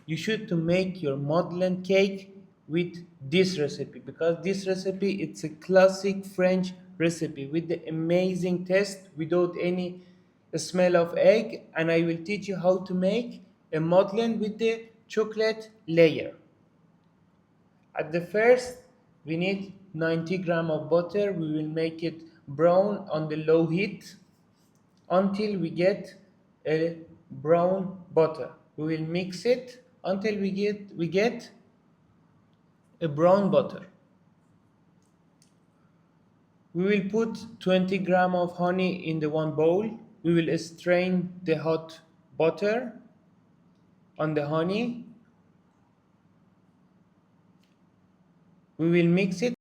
You should to make your Madeleine cake with this recipe, because this recipe it's a classic French recipe with the amazing taste without any smell of egg. And I will teach you how to make a Madeleine with the chocolate layer. At the first, we need 90 gram of butter. We will make it brown on the low heat until we get a brown butter. We will mix it until we get a brown butter. We will put 20 gram of honey in the one bowl. We will strain the hot butter on the honey. We will mix it,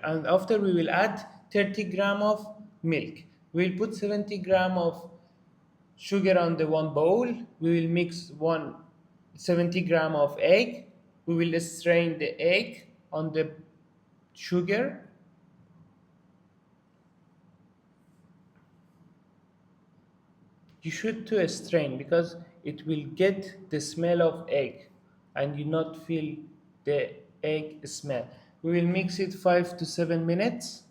and after we will add 30 gram of milk. We will put 70 gram of sugar on the one bowl. We will mix 70 gram of egg. We will strain the egg on the sugar. You should to strain because it will get the smell of egg and you not feel the egg smell. We will mix it 5 to 7 minutes.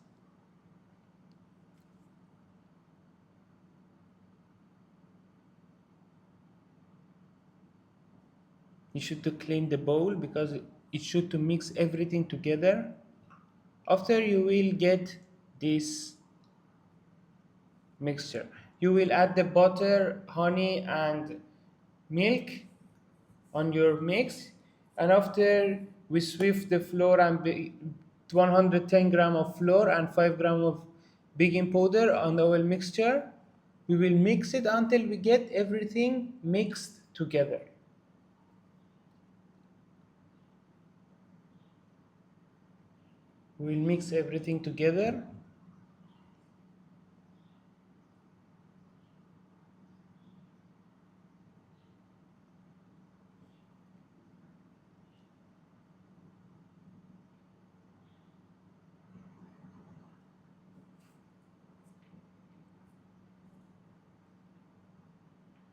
You should to clean the bowl because it should to mix everything together. After you will get this mixture, you will add the butter, honey and milk on your mix. And after we swift the flour and 110 gram of flour and 5 gram of baking powder on our mixture, we will mix it until we get everything mixed together. We will mix everything together.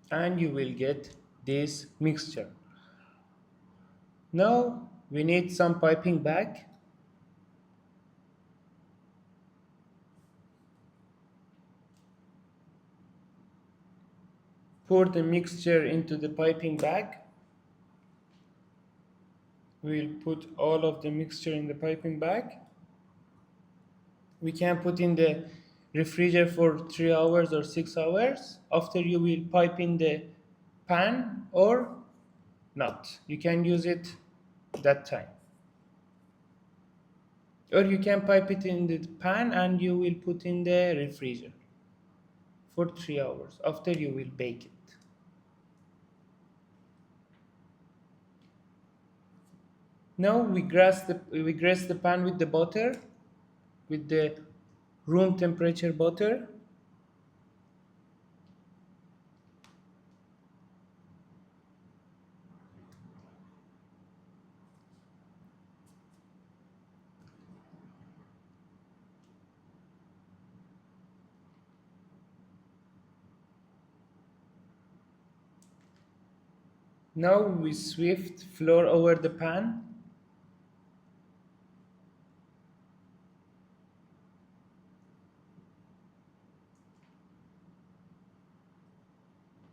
And you will get this mixture. Now we need some piping bag. Pour the mixture into the piping bag. We'll put all of the mixture in the piping bag. We can put in the refrigerator for 3 hours or 6 hours. After you will pipe in the pan or not. You can use it that time. Or you can pipe it in the pan and you will put in the refrigerator for 3 hours. After you will bake it. Now we grease the pan with the butter, with the room temperature butter. Now we swift flour over the pan.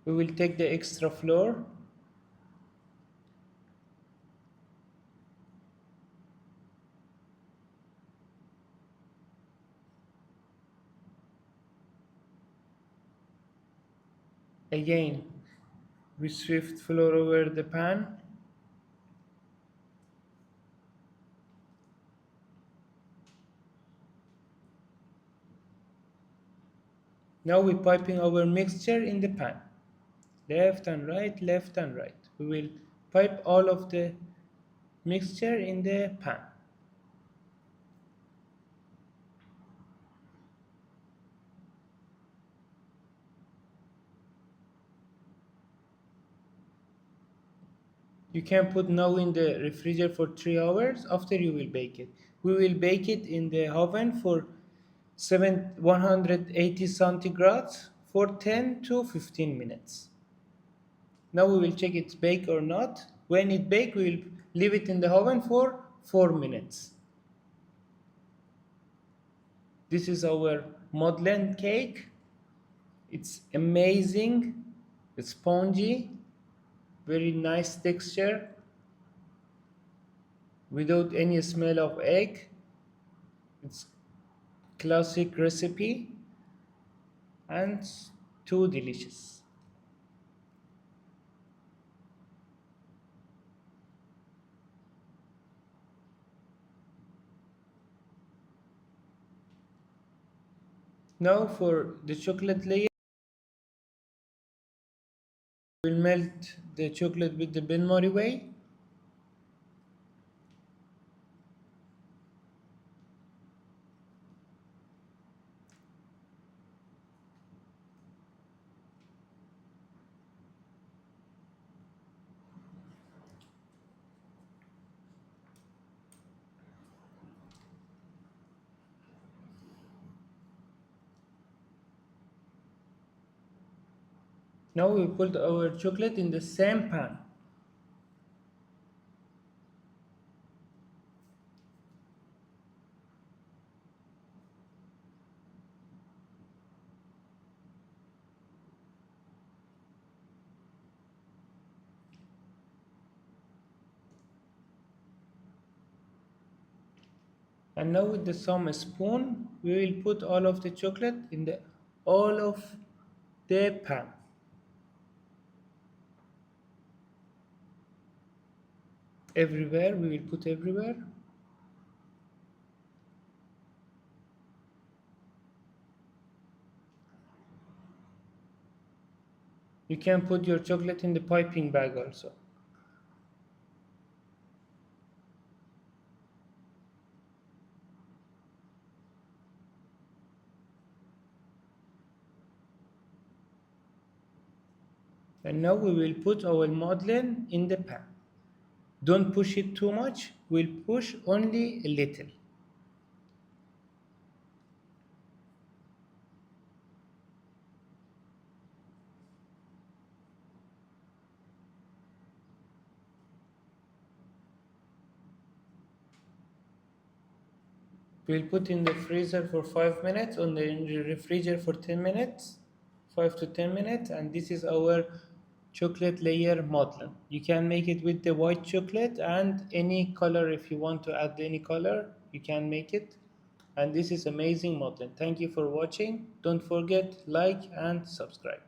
We will take the extra flour. Again, we swift flour over the pan. Now we piping our mixture in the pan. Left and right, left and right. We will pipe all of the mixture in the pan. You can put now in the refrigerator for 3 hours. After you will bake it. We will bake it in the oven for 180 centigrades for 10 to 15 minutes. Now we will check it's baked or not. When it baked, we will leave it in the oven for 4 minutes. This is our Madeleine cake. It's amazing, it's spongy, very nice texture, without any smell of egg. It's classic recipe and too delicious. Now for the chocolate layer, we'll melt the chocolate with the bain-marie way. Now we put our chocolate in the same pan. And now with the some spoon, we will put all of the chocolate in the all of the pan. Everywhere, we will put everywhere. You can put your chocolate in the piping bag also. And now we will put our Madeleine in the pan. Don't push it too much, we'll push only a little. We'll put in the freezer for 5 minutes, on the refrigerator for 10 minutes, 5 to 10 minutes, and this is our chocolate layer Madeleine. You can make it with the white chocolate and any color. If you want to add any color, you can make it. And this is amazing Madeleine. Thank you for watching. Don't forget like and subscribe.